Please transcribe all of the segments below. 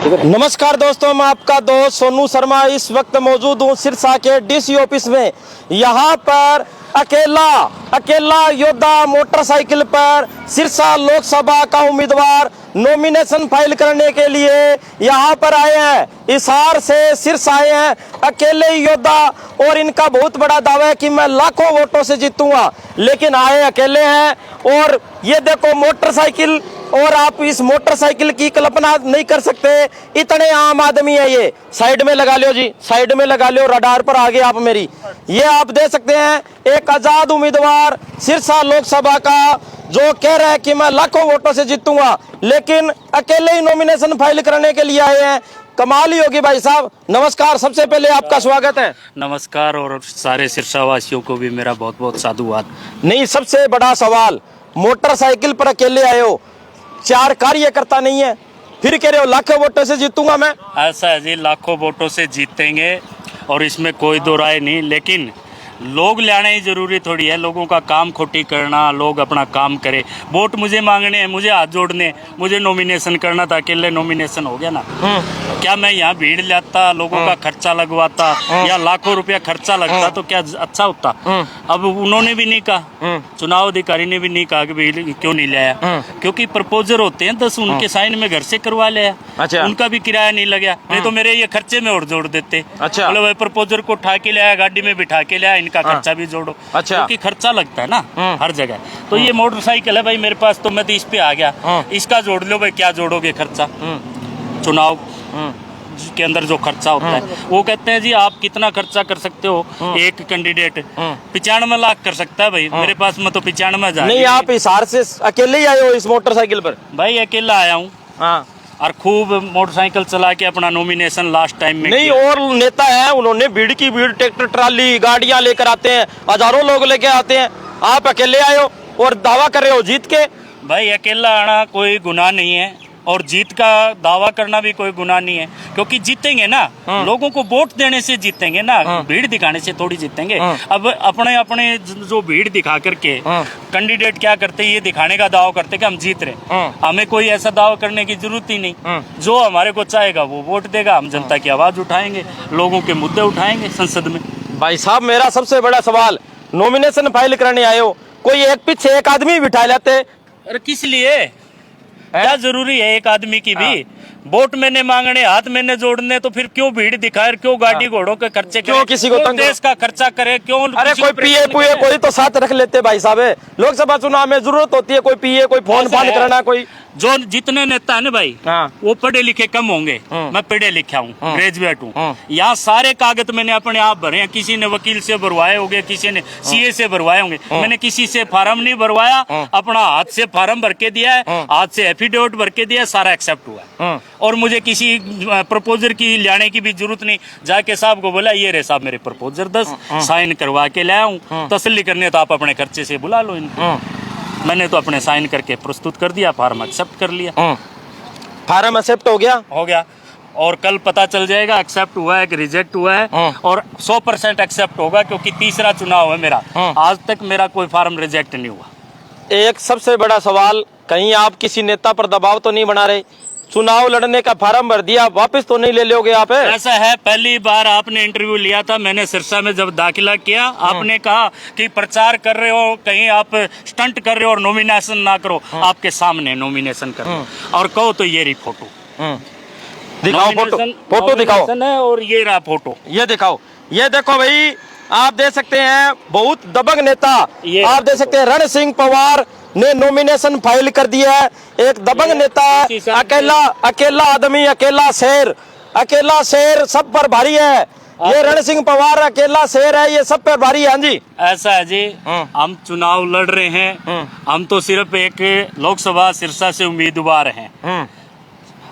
नमस्कार दोस्तों, मैं आपका दोस्त सोनू शर्मा इस वक्त मौजूद हूँ सिरसा के डीसी ऑफिस में। यहाँ पर अकेला योद्धा मोटरसाइकिल पर सिरसा लोकसभा का उम्मीदवार नॉमिनेशन फाइल करने के लिए यहाँ पर आए हैं। हिसार से सिरसा आए हैं अकेले योद्धा, और इनका बहुत बड़ा दावा है कि मैं लाखों वोटों से जीतूंगा, लेकिन आए अकेले हैं। और ये देखो मोटरसाइकिल, और आप इस मोटरसाइकिल की कल्पना नहीं कर सकते, इतने आम आदमी है ये। साइड में लगा लो जी, साइड में लगा लो, रडार पर आगे आप मेरी। ये आप दे सकते हैं एक आजाद उम्मीदवार सिरसा लोकसभा का, जो कह रहा है कि मैं लाखों वोटों से जीतूंगा, लेकिन अकेले ही नॉमिनेशन फाइल करने के लिए आए हैं। कमाल ही होगी भाई साहब। नमस्कार, सबसे पहले आपका स्वागत है। नमस्कार, और सारे सिरसा वासियों को भी मेरा बहुत बहुत साधुवाद। नहीं, सबसे बड़ा सवाल, मोटरसाइकिल पर अकेले आए हो, 4 कार्यकर्ता नहीं है, फिर कह रहे हो लाखों वोटों से जीतूंगा मैं। ऐसा है जी, लाखों वोटों से जीतेंगे और इसमें कोई दो राय नहीं, लेकिन लोग लाना ही जरूरी थोड़ी है। लोगों का काम खोटी करना, लोग अपना काम करे। वोट मुझे मांगने हैं, मुझे हाथ जोड़ने, मुझे नॉमिनेशन करना था, अकेले नॉमिनेशन हो गया ना। क्या मैं यहाँ भीड़ लाता, लोगों का खर्चा लगवाता या लाखों रुपया खर्चा लगता तो क्या अच्छा होता। अब उन्होंने भी नहीं कहा, चुनाव अधिकारी ने भी नहीं कहा कि भाई क्यों नहीं लाया, क्योंकि प्रपोजर होते हैं 10, उनके साइन में घर से करवा लिया। अच्छा। उनका भी किराया नहीं लगा, नहीं तो मेरे ये खर्चे में और जोड़ देते। अच्छा। बोले भाई प्रपोजर को उठा के लाया, गाड़ी में बिठा के लाया, इनका खर्चा भी जोड़ो। अच्छा। क्योंकि खर्चा लगता है ना हर जगह। तो ये मोटरसाइकिल है भाई मेरे पास, तो मैं तो इस पे आ गया, इसका जोड़ लो भाई। क्या जोड़ोगे खर्चा? चुनाव के अंदर जो खर्चा होता है, वो कहते हैं जी आप कितना खर्चा कर सकते हो। एक कैंडिडेट 95 लाख कर सकता है भाई, मेरे पास में तो 95,000 नहीं, आप हिसार से अकेले ही आए हो इस मोटरसाइकिल पर? भाई अकेला आया हूँ। हाँ। और खूब मोटरसाइकिल चला के अपना नॉमिनेशन लास्ट टाइम में नहीं, किया। और नेता है, उन्होंने भीड़ की भीड़, ट्रैक्टर ट्राली गाड़ियां लेकर आते हैं, हजारों लोग लेके आते हैं। आप अकेले आए हो और दावा कर रहे हो जीत के। भाई अकेला आना कोई गुनाह नहीं है, और जीत का दावा करना भी कोई गुनाह नहीं है, क्योंकि जीतेंगे ना। लोगों को वोट देने से जीतेंगे ना, भीड़ दिखाने से थोड़ी जीतेंगे। अब अपने अपने जो भीड़ दिखा करके कैंडिडेट क्या करते हैं, ये दिखाने का दावा करते कि हम जीत रहे। हमें कोई ऐसा दावा करने की जरूरत ही नहीं। जो हमारे को चाहेगा वो वोट देगा, हम जनता की आवाज उठाएंगे, लोगों के मुद्दे उठाएंगे संसद में। भाई साहब, मेरा सबसे बड़ा सवाल, नॉमिनेशन फाइल करने आए हो, कोई एक पीछे एक आदमी बिठा लेते। अरे किस लिए, क्या जरूरी है एक आदमी की भी? वोट मैंने मांगने, हाथ मैंने जोड़ने, तो फिर क्यों भीड़ दिखाए, क्यों गाड़ी घोड़ों के खर्चे, क्यों किसी को तंग, देश का खर्चा करे, क्यों? अरे कोई पिए पुए कोई तो साथ रख लेते भाई साहब। लोकसभा चुनाव में जरूरत होती है कोई पिए, कोई फोन फान करना, कोई जो जितने नेता है ना भाई, वो पढ़े लिखे कम होंगे। मैं पढ़े लिखा हूँ, ग्रेजुएट हूँ। यहाँ सारे कागज मैंने अपने आप भरे हैं। किसी ने वकील से भरवाए होंगे, किसी ने सीए से भरवाए होंगे, मैंने किसी से फार्म नहीं भरवाया, अपना हाथ से फार्म भर के दिया है, हाथ से एफिडेविट भर के दिया है, सारा एक्सेप्ट हुआ है। और मुझे किसी प्रपोजर की लाने की भी जरूरत नहीं। जाके साहब को बोला ये रहे साहब मेरे प्रपोजर 10, साइन करवा के लाया हूँ, तसल्ली करने तो आप अपने खर्चे से बुला लो इनको। मैंने तो अपने साइन करके प्रस्तुत कर दिया, फार्म एक्सेप्ट कर लिया। फार्म एक्सेप्ट हो गया। और कल पता चल जाएगा एक्सेप्ट हुआ है कि रिजेक्ट हुआ है, और 100% एक्सेप्ट होगा, क्योंकि तीसरा चुनाव है मेरा। आज तक मेरा कोई फार्म रिजेक्ट नहीं हुआ। एक सबसे बड़ा सवाल, कहीं आप किसी नेता पर दबाव तो नहीं बना रहे? चुनाव लड़ने का फार्म भर दिया, वापस तो नहीं ले लोगे आप? ऐसा है, पहली बार आपने इंटरव्यू लिया था, मैंने सिरसा में जब दाखिला किया, आपने कहा कि प्रचार कर रहे हो, कहीं आप स्टंट कर रहे हो और नॉमिनेशन ना करो। आपके सामने नॉमिनेशन कर और कहो तो ये रही फोटो दिखाओ, फोटो दिखाओ। और ये रहा फोटो, ये दिखाओ। ये देखो भाई, आप दे सकते हैं बहुत दबंग नेता, आप दे सकते हैं रण सिंह पवार ने नॉमिनेशन फाइल कर दिया है। एक दबंग नेता, अकेला आदमी, अकेला शेर सब पर भारी है। ये रण सिंह पवार अकेला शेर है, ये सब पर भारी है। हाँ जी, ऐसा है जी। हम चुनाव लड़ रहे हैं, हम तो सिर्फ एक लोकसभा सिरसा से उम्मीदवार हैं,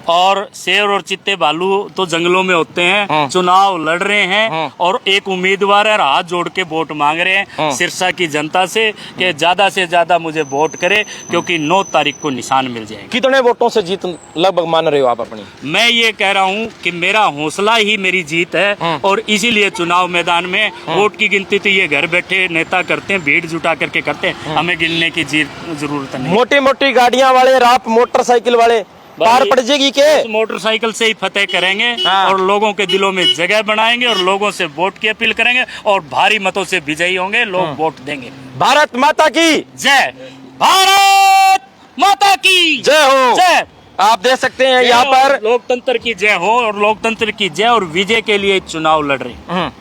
और शेर और चित्ते भालू तो जंगलों में होते हैं। चुनाव लड़ रहे हैं और एक उम्मीदवार है, हाथ जोड़ के वोट मांग रहे हैं सिरसा की जनता से कि ज्यादा से ज्यादा मुझे वोट करे, क्योंकि 9 तारीख को निशान मिल जाएगा। कितने वोटों से जीत लगभग मान रहे हो आप अपनी? मैं ये कह रहा हूँ कि मेरा हौसला ही मेरी जीत है, और इसीलिए चुनाव मैदान में वोट की गिनती तो ये घर बैठे नेता करते हैं, भीड़ जुटा करके करते हैं, हमें गिनने की जरूरत नहीं। मोटी मोटी गाड़ियां वाले, आप मोटरसाइकिल वाले, पार पड़ जाएगी के मोटरसाइकिल से ही फतेह करेंगे हाँ। और लोगों के दिलों में जगह बनाएंगे और लोगों से वोट की अपील करेंगे और भारी मतों से विजयी होंगे, लोग वोट देंगे। भारत माता की जय, भारत माता की जय हो। जय। आप देख सकते हैं यहाँ पर लोकतंत्र की जय हो और लोकतंत्र की जय और विजय के लिए चुनाव लड़ रहे हैं,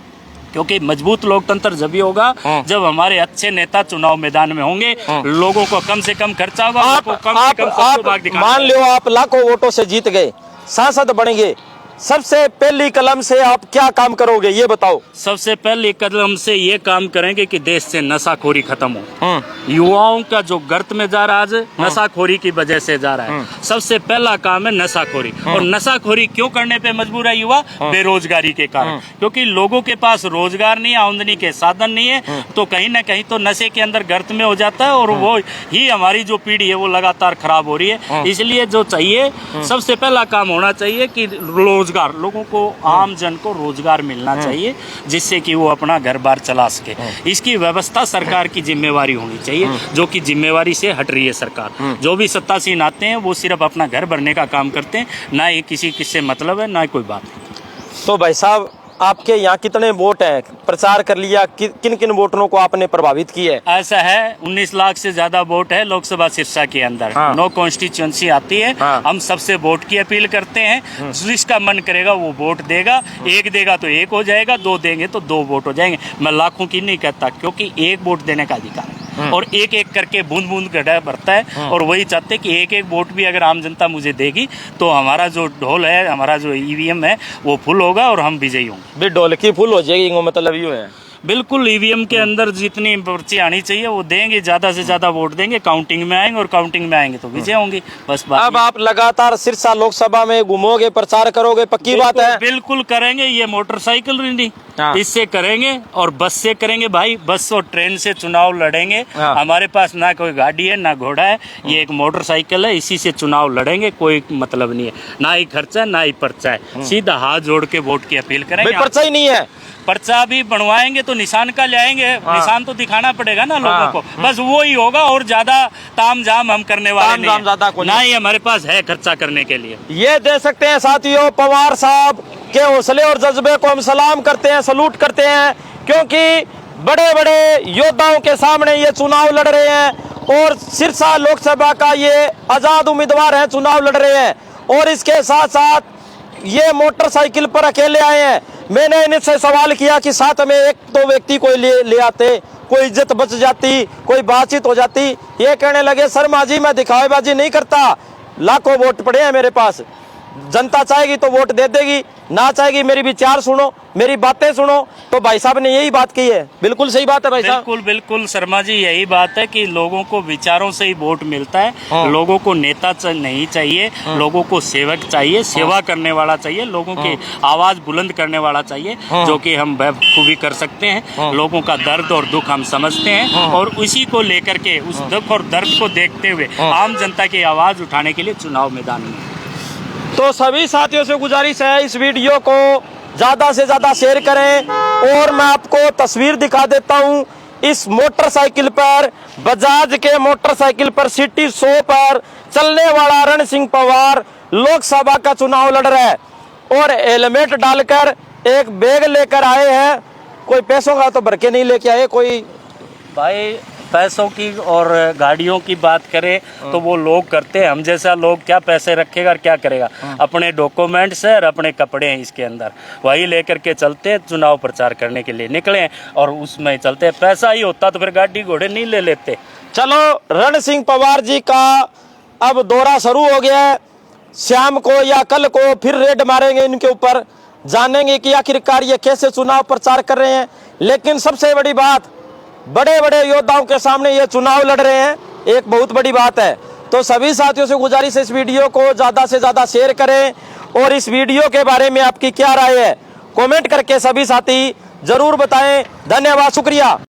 क्योंकि मजबूत लोकतंत्र जब भी होगा जब हमारे अच्छे नेता चुनाव मैदान में होंगे, लोगों को कम से कम खर्चा होगा, आप मान लो आप लाखों वोटों से जीत गए, सांसद बनेंगे, सबसे पहली कलम से आप क्या काम करोगे ये बताओ। सबसे पहले कदम से ये काम करेंगे कि देश से नशाखोरी खत्म हो। युवाओं का जो गर्त में जा रहा है आज नशाखोरी की वजह से जा रहा है, सबसे पहला काम है नशाखोरी। और नशाखोरी क्यों करने पे मजबूर है युवा? बेरोजगारी के कारण, क्योंकि लोगों के पास रोजगार नहीं है, आमदनी के साधन नहीं है, तो कहीं ना कहीं तो नशे के अंदर गर्त में हो जाता है और वो ही हमारी जो पीढ़ी है वो लगातार खराब हो रही है। इसलिए जो चाहिए सबसे पहला काम होना चाहिए कि रोजगार, लोगों को, आम जन को रोजगार मिलना चाहिए, जिससे कि वो अपना घर बार चला सके। इसकी व्यवस्था सरकार की जिम्मेवारी होनी चाहिए, जो कि जिम्मेवारी से हट रही है सरकार। जो भी सत्तासीन आते हैं वो सिर्फ अपना घर भरने का काम करते हैं, ना ही किसी किससे मतलब है, ना ही कोई बात। तो भाई साहब आपके यहाँ कितने वोट हैं? प्रचार कर लिया, किन किन वोटरों को आपने प्रभावित किया है? ऐसा है 19 लाख से ज्यादा वोट है लोकसभा सिरसा के अंदर। हाँ। 9 कॉन्स्टिट्यूएंसी आती है। हाँ। हम सबसे वोट की अपील करते हैं, जिसका मन करेगा वो वोट देगा। एक देगा तो एक हो जाएगा, 2 देंगे तो 2 वोट हो जाएंगे। मैं लाखों की नहीं कहता, क्योंकि एक वोट देने का अधिकार है और एक एक करके बूंद बूंद गड्ढा भरता है। और वही चाहते कि एक एक वोट भी अगर आम जनता मुझे देगी तो हमारा जो ढोल है, हमारा जो ईवीएम है वो फुल होगा और हम विजयी होंगे। ढोल की फुल हो जाएगी, मतलब यूँ है। बिल्कुल, ईवीएम के अंदर जितनी पर्ची आनी चाहिए वो देंगे, ज्यादा से ज्यादा वोट देंगे, काउंटिंग में आएंगे और काउंटिंग में आएंगे तो विजय होंगी। बस बात। अब आप लगातार सिरसा लोकसभा में घूमोगे, प्रचार करोगे, पक्की बात है? बिल्कुल करेंगे। ये मोटरसाइकिल रैली हाँ। इससे करेंगे और बस से करेंगे भाई, बस और ट्रेन से चुनाव लड़ेंगे। हाँ। हमारे पास ना कोई गाड़ी है ना घोड़ा है, ये एक मोटरसाइकिल है, इसी से चुनाव लड़ेंगे। कोई मतलब नहीं है, ना ही खर्चा ना ही पर्चा है, सीधा हाथ जोड़ के वोट की अपील करेंगे। पर्चा ही नहीं है, पर्चा भी बनवाएंगे तो निशान का लाएंगे। हाँ। निशान तो दिखाना पड़ेगा ना लोगों को, बस वो ही होगा। और ज्यादा ताम झाम हम करने वाले नहीं है, ना ही हमारे पास है खर्चा करने के लिए। ये दे सकते हैं साथियों, पवार साहब के हौसले और जज्बे को हम सलाम करते हैं, सलूट करते हैं, क्योंकि बड़े बड़े योद्धाओं के सामने ये चुनाव लड़ रहे हैं और सिरसा लोकसभा का ये आजाद उम्मीदवार है, चुनाव लड़ रहे हैं। और इसके साथ साथ ये मोटरसाइकिल पर अकेले आए हैं। मैंने इनसे सवाल किया कि साथ में एक दो व्यक्ति को ले आते, कोई इज्जत बच जाती, कोई बातचीत हो जाती। ये कहने लगे शर्मा जी मैं दिखावेबाजी नहीं करता, लाखों वोट पड़े हैं मेरे पास, जनता चाहेगी तो वोट दे देगी, ना चाहेगी मेरी विचार सुनो, मेरी बातें सुनो। तो भाई साहब ने यही बात की है, बिल्कुल सही बात है भाई साहब। बिल्कुल बिल्कुल शर्मा जी, यही बात है कि लोगों को विचारों से ही वोट मिलता है। लोगों को नेता नहीं चाहिए, लोगों को सेवक चाहिए, सेवा करने वाला चाहिए, लोगों की आवाज बुलंद करने वाला चाहिए, जो कि हम बखूबी कर सकते हैं। लोगों का दर्द और दुख हम समझते हैं और उसी को लेकर के, उस दुख और दर्द को देखते हुए आम जनता की आवाज उठाने के लिए चुनाव मैदान में। तो सभी साथियों से गुजारिश है इस वीडियो को ज्यादा से ज्यादा शेयर करें। और मैं आपको तस्वीर दिखा देता हूं, इस मोटरसाइकिल पर, बजाज के मोटरसाइकिल पर सिटी 100 पर चलने वाला रण सिंह पवार लोकसभा का चुनाव लड़ रहा है और हेलमेट डालकर एक बैग लेकर आए हैं। कोई पैसों का तो भर के नहीं लेके आए कोई। भाई पैसों की और गाड़ियों की बात करें तो वो लोग करते हैं, हम जैसा लोग क्या पैसे रखेगा और क्या करेगा। अपने डॉक्यूमेंट्स है और अपने कपड़े हैं इसके अंदर, वही लेकर के चलते हैं, चुनाव प्रचार करने के लिए निकले और उसमें चलते हैं। पैसा ही होता तो फिर गाड़ी घोड़े नहीं ले लेते। चलो रण सिंह पवार जी का अब दौरा शुरू हो गया है, शाम को या कल को फिर रेड मारेंगे इनके ऊपर, जानेंगे कि आखिरकार ये कैसे चुनाव प्रचार कर रहे हैं। लेकिन सबसे बड़ी बात, बड़े बड़े योद्धाओं के सामने ये चुनाव लड़ रहे हैं, एक बहुत बड़ी बात है। तो सभी साथियों से गुजारिश है इस वीडियो को ज्यादा से ज्यादा शेयर करें और इस वीडियो के बारे में आपकी क्या राय है कमेंट करके सभी साथी जरूर बताएं। धन्यवाद, शुक्रिया।